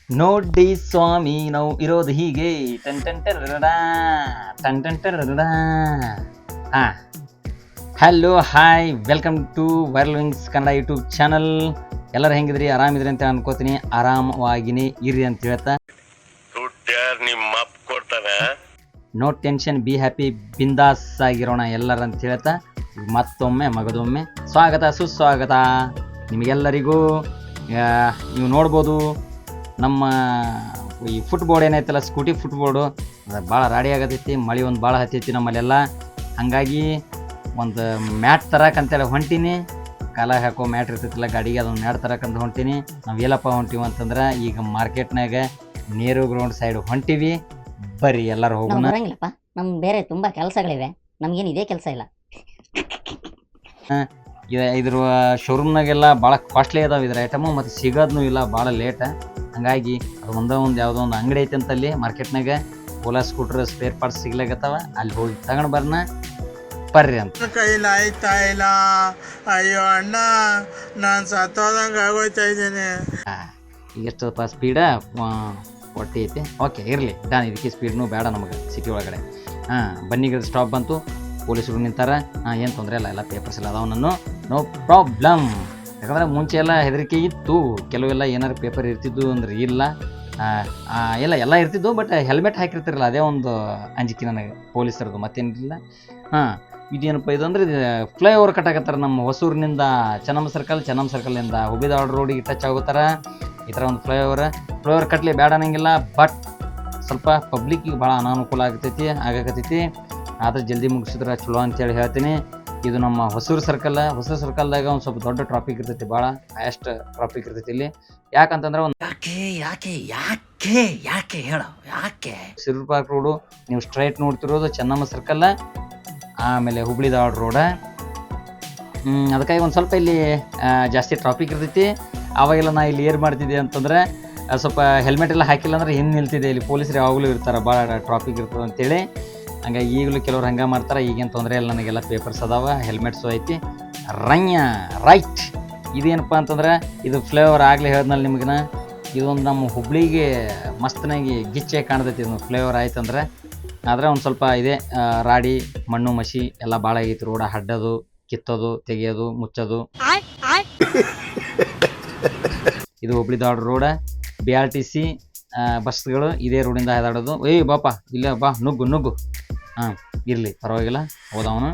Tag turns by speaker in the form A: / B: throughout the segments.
A: ನೋಡಿ ಸ್ವಾಮಿ ನಾವು ಇರೋದು ಹೀಗೆ ಟನ್ ಟನ್ ಟರಡಾ, ಟನ್ ಟನ್ ಟರಡಾ. ಹಾ, hello hi, welcome to Viral Wings Kannada YouTube channel. ಎಲ್ಲರೂ ಹೆಂಗಿದ್ರಿ? ಆರಾಮಿದ್ರಿ ಅಂತ ಅನ್ಕೋತೀನಿ. ಆರಾಮವಾಗಿನೇ ಇರ್ರಿ ಅಂತ ಹೇಳ್ತಾ, ನೋ ಟೆನ್ಷನ್, ಬಿ ಹ್ಯಾಪಿ, ಬಿಂದಾಸ್ ಆಗಿರೋಣ ಎಲ್ಲರ ಅಂತ ಹೇಳ್ತಾ ಮತ್ತೊಮ್ಮೆ ಮಗದೊಮ್ಮೆ ಸ್ವಾಗತ ಸುಸ್ವಾಗತ ನಿಮಗೆಲ್ಲರಿಗೂ. ನೀವು ನೋಡ್ಬೋದು ನಮ್ಮ ಈ ಫುಟ್ಬೋರ್ಡ್ ಏನೈತಲ್ಲ, ಸ್ಕೂಟಿ ಫುಟ್ಬೋರ್ಡು ಅದು ಭಾಳ ರಾಡಿ ಆಗತೈತಿ. ಮಳೆ ಒಂದು ಭಾಳ ಹತ್ತೈತಿ ನಮ್ಮಲ್ಲೆಲ್ಲ. ಹಾಗಾಗಿ ಒಂದು ಮ್ಯಾಟ್ ತರಕಂತೇಳಿ ಹೊಂಟೀನಿ. ಕಾಲ ಹಾಕೋ ಮ್ಯಾಟ್ ಇರ್ತೈತಿಲ್ಲ ಗಾಡಿಗೆ, ಅದೊಂದು ಮ್ಯಾಟ್ ತರಕಂತ ಹೊಂಟೀನಿ. ನಾವು ಎಲ್ಲಪ್ಪ ಹೊಂಟೀವಿ ಅಂತಂದ್ರೆ ಈಗ ಮಾರ್ಕೆಟ್ನಾಗ ನೇರು ಗ್ರೌಂಡ್ ಸೈಡ್ ಹೊಂಟೀವಿ. ಬರ್ರಿ ಎಲ್ಲರೂ ಹೋಗೋಣ.
B: ಬರಂಗಿಲ್ಲಪ್ಪ, ನಮ್ಗೆ ಬೇರೆ ತುಂಬಾ ಕೆಲಸಗಳಿವೆ, ನಮ್ಗೇನು ಇದೇ ಕೆಲಸ ಇಲ್ಲ.
A: ಇದ್ರ ಶೋರೂಮ್ನಾಗೆಲ್ಲ ಭಾಳ ಕಾಸ್ಟ್ಲಿ ಅದಾವೆ ಇದ್ರ ಐಟಮು, ಮತ್ತು ಸಿಗೋದೂ ಇಲ್ಲ, ಭಾಳ ಲೇಟ. ಹಂಗಾಗಿ ಅದು ಒಂದು ಯಾವುದೋ ಒಂದು ಅಂಗಡಿ ಐತೆ ಅಂತಲ್ಲಿ ಮಾರ್ಕೆಟ್ನಾಗ, ಓಲಾ ಸ್ಕೂಟ್ರ್ ಸ್ಪೇರ್ ಪಾರ್ಟ್ಸ್ ಸಿಗ್ಲಾಗತ್ತವ, ಅಲ್ಲಿ ಹೋಗಿ ತಗೊಂಡು ಬರ್ನ ಬರ್ರಿ ಅಂತ.
C: ಕೈಲಿ ಆಯ್ತಾ ಇಲ್ಲ, ಅಯ್ಯೋ ಅಣ್ಣ ನಾನು ಸತ್ತೋದಂಗೆ ಆಗೋಯ್ತಾ ಇದ್ದೀನಿ.
A: ಈಗ ಎಷ್ಟಪ್ಪ ಸ್ಪೀಡ ಹೊಟ್ಟಿ ಐತಿ. ಓಕೆ ಇರಲಿ ಡಾನ್, ಇದಕ್ಕೆ ಸ್ಪೀಡ್ನು ಬೇಡ ನಮಗೆ ಸಿಟಿ ಒಳಗಡೆ. ಬನ್ನಿಗಿಡ ಸ್ಟಾಪ್ ಬಂತು, ಪೊಲೀಸರು ನಿಂತಾರ. ಏನು ತೊಂದರೆ ಇಲ್ಲ, ಎಲ್ಲ ಪೇಪರ್ಸ್ ಎಲ್ಲ ಅದಾವ, ನಾನು ನೋ ಪ್ರಾಬ್ಲಮ್. ಯಾಕಂದ್ರೆ ಮುಂಚೆ ಎಲ್ಲ ಹೆದರಿಕೆ ಇತ್ತು, ಕೆಲವೆಲ್ಲ ಏನಾರು ಪೇಪರ್ ಇರ್ತಿದ್ದು ಅಂದ್ರೆ ಇಲ್ಲ, ಎಲ್ಲ ಇರ್ತಿದ್ದು. ಬಟ್ ಹೆಲ್ಮೆಟ್ ಹಾಕಿರ್ತಿರಲ್ಲ, ಅದೇ ಒಂದು ಅಂಜಿಕೆ ನನಗೆ ಪೊಲೀಸರದು, ಮತ್ತೇನಿಲ್ಲ. ಇದೇನಪ್ಪ ಇದು ಅಂದ್ರೆ, ಇದು ಫ್ಲೈಓವರ್ ಕಟ್ಟಾಕತ್ತಾರ ನಮ್ಮ ಹೊಸೂರಿನಿಂದ ಚೆನ್ನಮ್ಮ ಸರ್ಕಲ್ನಿಂದ ಹುಬ್ಳಿಧಾರವಾಡ ರೋಡಿಗೆ ಟಚ್ ಆಗೋತಾರ. ಈ ಥರ ಒಂದು ಫ್ಲೈಓವರ್ ಕಟ್ಟಲಿ ಬೇಡ ಅನ್ನಂಗಿಲ್ಲ, ಬಟ್ ಸ್ವಲ್ಪ ಪಬ್ಲಿಕ್ಕಿಗೆ ಭಾಳ ಅನಾನುಕೂಲ ಆಗಕತ್ತೈತಿ. ಆದರೆ ಜಲ್ದಿ ಮುಗಿಸಿದ್ರೆ ಚಲೋ ಅಂತೇಳಿ ಹೇಳ್ತೀನಿ. ಇದು ನಮ್ಮ ಹೊಸೂರು ಸರ್ಕಲ್ದಾಗ ಒಂದು ಸ್ವಲ್ಪ ದೊಡ್ಡ ಟ್ರಾಫಿಕ್ ಇರ್ತೈತಿ, ಭಾಳ ಹೈಯೆಸ್ಟ್ ಟ್ರಾಫಿಕ್ ಇರ್ತೈತಿ ಇಲ್ಲಿ. ಯಾಕಂತಂದ್ರೆ ಒಂದು ಯಾಕೆ ಸಿರೂರ್ ಪಾರ್ಕ್ ರೋಡು ನೀವು ಸ್ಟ್ರೈಟ್ ನೋಡ್ತಿರೋದು ಚೆನ್ನಮ್ಮ ಸರ್ಕಲ್, ಆಮೇಲೆ ಹುಬ್ಳಿಧಾರವಾಡ ರೋಡ. ಅದಕ್ಕಾಗಿ ಒಂದು ಸ್ವಲ್ಪ ಇಲ್ಲಿ ಜಾಸ್ತಿ ಟ್ರಾಫಿಕ್ ಇರ್ತೈತಿ. ಆವಾಗೆಲ್ಲ ನಾ ಇಲ್ಲಿ ಏರ್ ಮಾಡ್ತಿದ್ದೆ ಅಂತಂದ್ರೆ ಸ್ವಲ್ಪ ಹೆಲ್ಮೆಟ್ ಎಲ್ಲ ಹಾಕಿಲ್ಲ ಅಂದ್ರೆ ಹಿಂದೆ ನಿಲ್ತಿದ್ದೆ. ಇಲ್ಲಿ ಪೊಲೀಸರು ಯಾವಾಗಲೂ ಇರ್ತಾರೆ, ಭಾಳ ಟ್ರಾಫಿಕ್ ಇರ್ತದೆ ಅಂತೇಳಿ. ಹಂಗಾಗಿ ಈಗಲೂ ಕೆಲವ್ರು ಹಂಗೆ ಮಾಡ್ತಾರೆ. ಈಗೇನು ತೊಂದರೆ ಇಲ್ಲ, ನನಗೆಲ್ಲ ಪೇಪರ್ಸ್ ಅದಾವ, ಹೆಲ್ಮೆಟ್ಸು ಐತಿ. ರೈಟ್. ಇದೇನಪ್ಪ ಅಂತಂದ್ರೆ, ಇದು ಫ್ಲೇವರ್ ಆಗಲೇ ಹೇಳಿದ್ನಲ್ಲ ನಿಮಗಿನ, ಇದೊಂದು ನಮ್ಮ ಹುಬ್ಳಿಗೆ ಮಸ್ತನಾಗಿ ಗಿಚ್ಚೆ ಕಾಣ್ತೈತಿ. ಇದು ಫ್ಲೇವರ್ ಆಯ್ತಂದ್ರೆ. ಆದರೆ ಒಂದು ಸ್ವಲ್ಪ ಇದೆ ರಾಡಿ ಮಣ್ಣು ಮಸಿ ಎಲ್ಲ ಭಾಳ ಆಗೈತಿ. ರೋಡ ಹಡ್ಡೋದು, ಕಿತ್ತೋದು, ತೆಗೆಯೋದು, ಮುಚ್ಚೋದು. ಇದು ಹುಬ್ಳಿಧಾರವಾಡ ರೋಡ. BRTC ಬಸ್ಗಳು ಇದೇ ರೋಡಿಂದ ಹಾದಾಡೋದು. ಬಾಪ ಇಲ್ಲ ಬಾ, ನುಗ್ಗು. ಇರಲಿ ಪರವಾಗಿಲ್ಲ, ಹೋದವನು.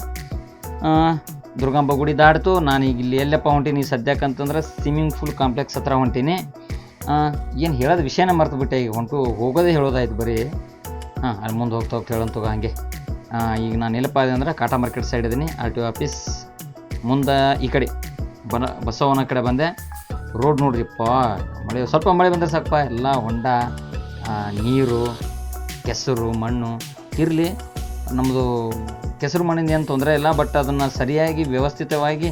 A: ದುರ್ಗಾಂಬ ಗುಡಿ ದಾಡ್ತು. ನಾನು ಈಗ ಇಲ್ಲಿ ಎಲ್ಲಪ್ಪ ಹೊಂಟೀನಿ ಸದ್ಯಕ್ಕಂತಂದ್ರೆ, ಸ್ವಿಮ್ಮಿಂಗ್ ಪೂಲ್ ಕಾಂಪ್ಲೆಕ್ಸ್ ಹತ್ರ ಹೊಂಟೀನಿ. ಏನು ಹೇಳೋದು ವಿಷಯನ ಮರ್ತುಬಿಟ್ಟೆ, ಈಗ ಹೋಗೋದೇ ಹೇಳೋದಾಯ್ತು ಬರೀ. ಅಲ್ಲಿ ಮುಂದೆ ಹೋಗ್ತಾ ಹೇಳಂತ ಹಾಗೆ. ಈಗ ನಾನು ಎಲ್ಲಪ್ಪ ಇದೆ ಅಂದ್ರೆ ಕಾಟಾ ಮಾರ್ಕೆಟ್ ಸೈಡ್ ಇದ್ದೀನಿ, RTO ಆಫೀಸ್ ಮುಂದೆ. ಈ ಕಡೆ ಬಸವನ ಕಡೆ ಬಂದೆ. ರೋಡ್ ನೋಡ್ರಿಪ್ಪ, ಸ್ವಲ್ಪ ಮಳೆ ಬಂದರೆ ಸಾಕಪ್ಪ, ಎಲ್ಲ ಹೊಂಡ, ನೀರು, ಕೆಸರು ಮಣ್ಣು. ಇರಲಿ, ನಮ್ಮದು ಕೆಸರು ಮಣ್ಣಿಂದ ಏನು ತೊಂದರೆ ಇಲ್ಲ, ಬಟ್ ಅದನ್ನು ಸರಿಯಾಗಿ ವ್ಯವಸ್ಥಿತವಾಗಿ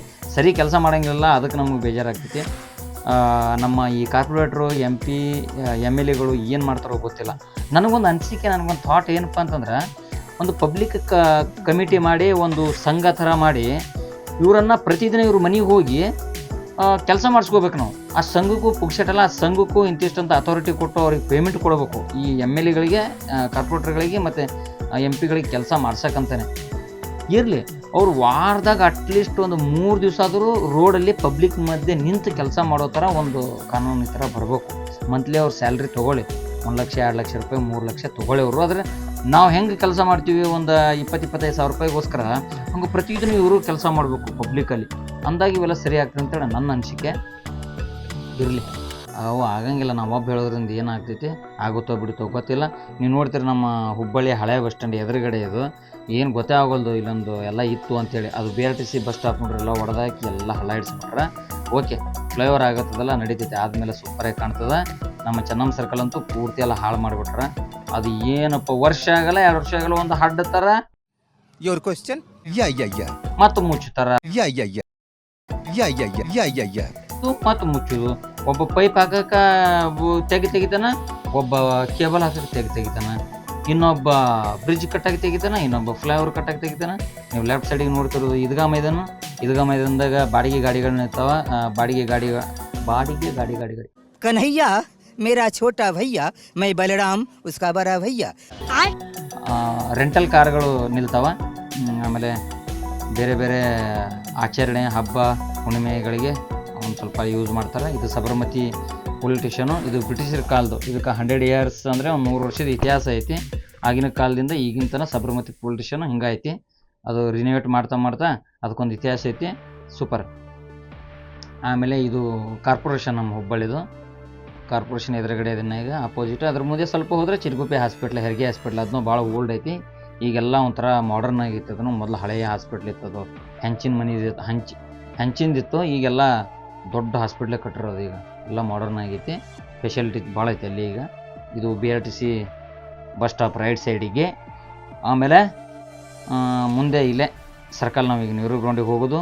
A: ಕೆಲಸ ಮಾಡೋಂಗಿಲ್ಲ. ಅದಕ್ಕೆ ನಮಗೆ ಬೇಜಾರಾಗ್ತೈತಿ. ನಮ್ಮ ಈ ಕಾರ್ಪೊರೇಟ್ರು, MP MLAಗಳು ಏನು ಮಾಡ್ತಾರೋ ಗೊತ್ತಿಲ್ಲ. ನನಗೊಂದು ಅನಿಸಿಕೆ, ನನಗೊಂದು ಥಾಟ್ ಏನಪ್ಪ ಅಂತಂದ್ರೆ, ಒಂದು ಪಬ್ಲಿಕ್ ಕಮಿಟಿ ಮಾಡಿ, ಒಂದು ಸಂಘ ಥರ ಮಾಡಿ, ಇವರನ್ನು ಪ್ರತಿದಿನ ಇವ್ರ ಮನೆಗೆ ಹೋಗಿ ಕೆಲಸ ಮಾಡಿಸ್ಕೋಬೇಕು ನಾವು. ಆ ಸಂಘಕ್ಕೂ ಪುಕ್ಷಟಲ್ಲ, ಆ ಸಂಘಕ್ಕೂ ಇಂತಿಷ್ಟಂತ ಅಥಾರಿಟಿ ಕೊಟ್ಟು ಅವ್ರಿಗೆ ಪೇಮೆಂಟ್ ಕೊಡಬೇಕು. ಈ MLAಗಳಿಗೆ, ಕಾರ್ಪೊರೇಟರ್ಗಳಿಗೆ ಮತ್ತು MP ಗಳಿಗೆ ಕೆಲಸ ಮಾಡ್ಸಕ್ಕಂತಾನೆ ಇರಲಿ. ಅವ್ರು ವಾರದಾಗ ಅಟ್ಲೀಸ್ಟ್ ಒಂದು 3 ದಿವಸ ಆದರೂ ರೋಡಲ್ಲಿ ಪಬ್ಲಿಕ್ ಮಧ್ಯೆ ನಿಂತು ಕೆಲಸ ಮಾಡೋ ಥರ ಒಂದು ಕಾನೂನು ಈ ಥರ ಬರಬೇಕು. ಮಂತ್ಲಿ ಅವ್ರ ಸ್ಯಾಲ್ರಿ ತೊಗೊಳ್ಳಿ, 1 ಲಕ್ಷ 2 ಲಕ್ಷ ರೂಪಾಯಿ 3 ಲಕ್ಷ ತೊಗೊಳ್ಳಿ ಅವರು. ಆದರೆ ನಾವು ಹೆಂಗೆ ಕೆಲಸ ಮಾಡ್ತೀವಿ, ಒಂದು 20-25 ಸಾವಿರ ರೂಪಾಯಿಗೋಸ್ಕರ, ಹಂಗೆ ಪ್ರತಿದಿನ ಇವರು ಕೆಲಸ ಮಾಡಬೇಕು ಪಬ್ಲಿಕಲ್ಲಿ. ಅಂದಾಗಿ ಇವೆಲ್ಲ ಸರಿ ಆಗ್ತದೆ ಅಂತೇಳಿ ನನ್ನ ಅನಿಸಿಕೆ. ಇರಲಿ, ಅವು ಆಗಂಗಿಲ್ಲ, ನಾವು ಒಬ್ಬ ಹೇಳೋದ್ರಿಂದ ಏನಾಗ್ತೈತಿ, ಆಗುತ್ತೋ ಬಿಡುತ್ತೋ ಗೊತ್ತಿಲ್ಲ. ನೀವು ನೋಡ್ತೀರಿ ನಮ್ಮ ಹುಬ್ಬಳ್ಳಿ ಹಳೆ ಬಸ್ ಸ್ಟ್ಯಾಂಡ್ ಎದುರುಗಡೆ ಇದು, ಏನು ಗೊತ್ತೇ ಆಗೋಲ್ದು ಇಲ್ಲೊಂದು ಎಲ್ಲ ಇತ್ತು ಅಂತೇಳಿ. ಅದು BRTC ಬಸ್ ಸ್ಟಾಪ್ ನೋಡ್ರಿ, ಎಲ್ಲ ಹೊಡೆದಾಕಿ ಎಲ್ಲ ಹಳ್ಳ ಹಿಡಿಸ್ಬಿಟ್ರೆ. ಓಕೆ, ಫ್ಲೈಓವರ್ ಆಗತ್ತದಲ್ಲ, ನಡೀತೈತೆ, ಆದಮೇಲೆ ಸೂಪರಾಗಿ ಕಾಣ್ತದೆ. ನಮ್ಮ ಚೆನ್ನಮ್ಮ ಸರ್ಕಲ್ ಅಂತೂ ಪೂರ್ತಿ ಎಲ್ಲ ಹಾಳು ಮಾಡಿಬಿಟ್ರೆ. ಅದು ಏನಪ್ಪ, ವರ್ಷ ಆಗಲ್ಲ 2 ವರ್ಷ ಆಗಲ್ಲ, ಒಂದು ಹಡ್ಡ ಥರ
D: ಯೋರ್ ಕ್ವೆಶ್ಚನ್
A: ಮತ್ತು ಮುಚ್ಚುತ್ತಾರ,
D: ಯಾ
A: ಮತ್ತು ಮುಚ್ಚುದು. ಒಬ್ಬ ಪೈಪ್ ಹಾಕಕ್ಕೆ ತೆಗಿತಾನ, ಒಬ್ಬ ಕೇಬಲ್ ಹಾಕಕ್ಕೆ ತೆಗಿತಾನ, ಇನ್ನೊಬ್ಬ ಬ್ರಿಡ್ಜ್ ಕಟ್ಟಾಗಿ ತೆಗಿತಾನ, ಇನ್ನೊಬ್ಬ ಫ್ಲೈಓವರ್ ಕಟ್ಟಾಗಿ ತೆಗಿತಾನ. ನೀವು ಲೆಫ್ಟ್ ಸೈಡಿಗೆ ನೋಡ್ತಿರೋದು ಈದ್ಗಾ ಮೈದಾನದಾಗ ಬಾಡಿಗೆ ಗಾಡಿಗಳನ್ನ ಇರ್ತಾವ. ಬಾಡಿಗೆ ಗಾಡಿ
D: ಕನ್ಹಯ್ಯ मेरा छोटा भैया, मैं बलराम उसका बड़ा भैया।
A: ರೆಂಟಲ್ ಕಾರ್ಗಳು ನಿಲ್ತಾವ. ಆಮೇಲೆ ಬೇರೆ ಬೇರೆ ಆಚರಣೆ ಹಬ್ಬ ಹುಣ್ಣಿಮೆಗಳಿಗೆ ಒಂದು ಸ್ವಲ್ಪ ಯೂಸ್ ಮಾಡ್ತಾರೆ. ಇದು ಸಬರಮತಿ ಪೊಲೀಸ್ ಸ್ಟೇಷನು. ಇದು ಬ್ರಿಟಿಷರ ಕಾಲದ್ದು. ಇದಕ್ಕೆ 100 ಇಯರ್ಸ್ ಅಂದರೆ ಒಂದು 100 ವರ್ಷದ ಇತಿಹಾಸ ಐತಿ. ಆಗಿನ ಕಾಲದಿಂದ ಈಗಿನ ತನಕ ಸಬರಮತಿ ಪೊಲೀಸ್ ಸ್ಟೇಷನು ಹಿಂಗೈತಿ. ಅದು ರಿನೋವೇಟ್ ಮಾಡ್ತಾ ಅದಕ್ಕೊಂದು ಇತಿಹಾಸ ಐತಿ. ಸೂಪರ್. ಆಮೇಲೆ ಇದು ಕಾರ್ಪೊರೇಷನ್ ನಮ್ಮ ಹುಬ್ಬಳ್ಳಿದು. ಕಾರ್ಪೊರೇಷನ್ ಎದುರುಗಡೆ ಇದನ್ನ ಈಗ ಅಪೋಸಿಟ್. ಅದ್ರ ಮುಂದೆ ಸ್ವಲ್ಪ ಹೋದರೆ ಚಿರಗುಪ್ಪೆ ಹಾಸ್ಪಿಟ್ಲ್, ಹೆರಿಗೆ ಹಾಸ್ಪಿಟ್ಲ್. ಅದನ್ನು ಭಾಳ ಓಲ್ಡ್ ಐತಿ. ಈಗೆಲ್ಲ ಒಂಥರ ಮಾಡರ್ನ್ ಆಗಿತ್ತು. ಅದನ್ನು ಮೊದಲು ಹಳೆಯ ಹಾಸ್ಪಿಟ್ಲ್ ಇತ್ತದು. ಹೆಂಚಿನ ಮನೆ ಹೆಂಚಿಂದಿತ್ತು. ಈಗೆಲ್ಲ ದೊಡ್ಡ ಹಾಸ್ಪಿಟ್ಲೇ ಕಟ್ಟಿರೋದು. ಈಗ ಎಲ್ಲ ಮಾಡರ್ನ್ ಆಗೈತಿ. ಫೆಸಿಲಿಟಿ ಭಾಳ ಐತಿ ಅಲ್ಲಿ ಈಗ. ಇದು BRTC ಬಸ್ ಸ್ಟಾಪ್ ರೈಟ್ ಸೈಡಿಗೆ. ಆಮೇಲೆ ಮುಂದೆ ಇಲ್ಲೇ ಸರ್ಕಲ್ ನಾವೀಗ ನೆಹರು ಗ್ರೌಂಡಿಗೆ ಹೋಗೋದು.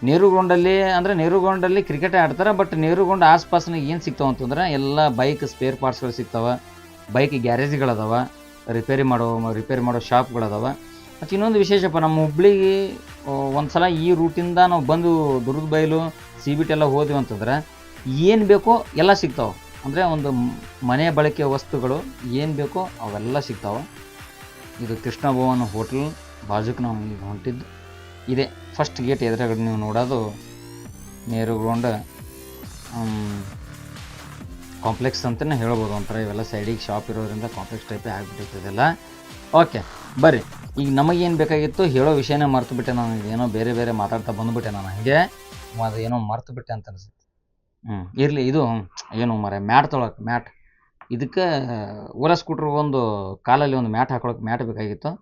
A: ನೆಹರು ಗ್ರೌಂಡಲ್ಲಿ ಕ್ರಿಕೆಟ್ ಆಡ್ತಾರೆ. ಬಟ್ ನೆಹರು ಗ್ರೌಂಡ್ ಆಸ್ಪಾಸ್ನಾಗ ಏನು ಸಿಗ್ತಾವೆ ಅಂತಂದ್ರೆ ಎಲ್ಲ ಬೈಕ್ ಸ್ಪೇರ್ ಪಾರ್ಟ್ಸ್ಗಳು ಸಿಗ್ತಾವೆ. ಬೈಕ್ ಗ್ಯಾರೇಜ್ಗಳದಾವ, ರಿಪೇರಿ ಮಾಡೋ ಶಾಪ್ಗಳದಾವ. ಮತ್ತು ಇನ್ನೊಂದು ವಿಶೇಷಪ್ಪ, ನಮ್ಮ ಹುಬ್ಳಿಗೆ ಒಂದು ಸಲ ಈ ರೂಟಿಂದ ನಾವು ಬಂದು ದುರ್ಗದ ಬೈಲು CBT ಎಲ್ಲ ಹೋದ್ವಿ ಅಂತಂದ್ರೆ ಏನು ಬೇಕೋ ಎಲ್ಲ ಸಿಗ್ತಾವೆ. ಅಂದರೆ ಒಂದು ಮನೆ ಬಳಕೆ ವಸ್ತುಗಳು ಏನು ಬೇಕೋ ಅವೆಲ್ಲ ಸಿಗ್ತಾವೆ. ಇದು ಕೃಷ್ಣ ಭವನ್ ಹೋಟೆಲ್ ಬಾಜುಕ್ಕೆ ನಾವು ಈಗ ಹೊಂಟಿದ್ದು. ಇದೆ ಫಸ್ಟ್ ಗೇಟ್ ಎದುರುಗಡೆ ನೀವು ನೋಡೋದು ನೆಹರು ಗ್ರೌಂಡ್ ಕಾಂಪ್ಲೆಕ್ಸ್ ಅಂತಲೇ ಹೇಳ್ಬೋದು. ಒಂಥರ ಇವೆಲ್ಲ ಸೈಡಿಗೆ ಶಾಪ್ ಇರೋದ್ರಿಂದ ಕಾಂಪ್ಲೆಕ್ಸ್ ಟೈಪೇ ಆಗಿಬಿಟ್ಟಿರ್ತದೆಲ್ಲ. ಓಕೆ ಬರ್ರಿ, ಈಗ ನಮಗೇನು ಬೇಕಾಗಿತ್ತು ಹೇಳೋ ವಿಷಯನೇ ಮರ್ತುಬಿಟ್ಟೆ ನಾನು. ಏನೋ ಬೇರೆ ಮಾತಾಡ್ತಾ ಬಂದುಬಿಟ್ಟೆ ನಾನು. ಹಾಗೆ ಅದು ಏನೋ ಮರ್ತುಬಿಟ್ಟೆ ಅಂತ ಅನಿಸುತ್ತೆ. ಇರಲಿ. ಇದು ಏನು ಮ್ಯಾಟ್ ಇದಕ್ಕೆ ಓಲಾ ಸ್ಕೂಟ್ರ್ ಒಂದು ಕಾಲಲ್ಲಿ ಒಂದು ಮ್ಯಾಟ್ ಹಾಕೊಳಕ್ಕೆ ಮ್ಯಾಟ್ ಬೇಕಾಗಿತ್ತು.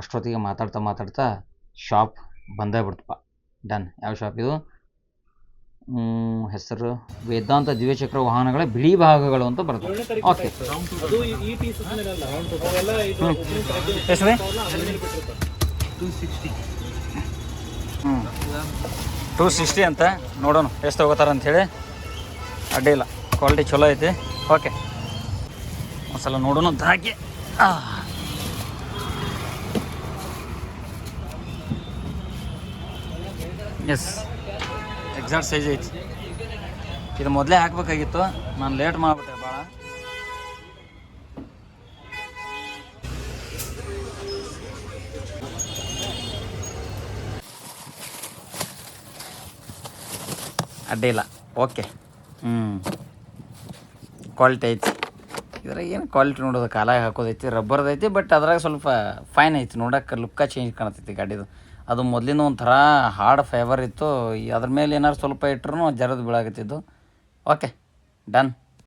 A: ಅಷ್ಟೊತ್ತಿಗೆ ಮಾತಾಡ್ತಾ ಶಾಪ್ ಬಂದೇ ಬಿಡ್ತಪ್ಪ. ಡನ್. ಯಾವ ಶಾಪ್ ಇದು? ಹೆಸರು ವೇದಾಂತ ದ್ವಿಚಕ್ರ ವಾಹನಗಳ ಬಿಳಿ ಭಾಗಗಳು ಅಂತ ಬರ್ತದೆ. ಓಕೆ. ಎಷ್ಟು 260 ಅಂತ. ನೋಡೋಣ ಎಷ್ಟು ಹೋಗೋತಾರ ಅಂಥೇಳಿ. ಅಡ್ಡಿಲ್ಲ, ಕ್ವಾಲಿಟಿ ಚಲೋ ಐತಿ. ಓಕೆ, ಒಂದ್ಸಲ ನೋಡೋಣ ಅಂತ ಹಾಕಿ. ಎಸ್, ಎಕ್ಸಾಕ್ಟ್ ಸೈಜ್ ಐತಿ. ಇದು ಮೊದಲೇ ಹಾಕಬೇಕಾಗಿತ್ತು, ನಾನು ಲೇಟ್ ಮಾಡಿಬಿಟ್ಟೆ ಭಾಳ. ಅಡ್ಡಿಲ್ಲ. ಓಕೆ. ಕ್ವಾಲಿಟಿ ಐತಿ. ಇದ್ರಾಗ ಏನು ಕ್ವಾಲಿಟಿ ನೋಡೋದು, ಕಾಲಾಗಿ ಹಾಕೋದೈತಿ, ರಬ್ಬರ್ದೈತಿ. ಬಟ್ ಅದ್ರಾಗ ಸ್ವಲ್ಪ ಫೈನ್ ಐತಿ, ನೋಡೋಕೆ ಲುಕ್ಕ ಚೇಂಜ್ ಕಾಣತೈತಿ ಗಾಡಿದು. ಅದು ಮೊದಲಿನ ಒಂಥರ ಹಾರ್ಡ್ ಫೈಬರ್ ಇತ್ತು. ಅದ್ರ ಮೇಲೆ ಏನಾರು ಸ್ವಲ್ಪ ಇಟ್ರೂ ಜರದು ಬೀಳಾಗತ್ತಿದ್ದು. Okay, done.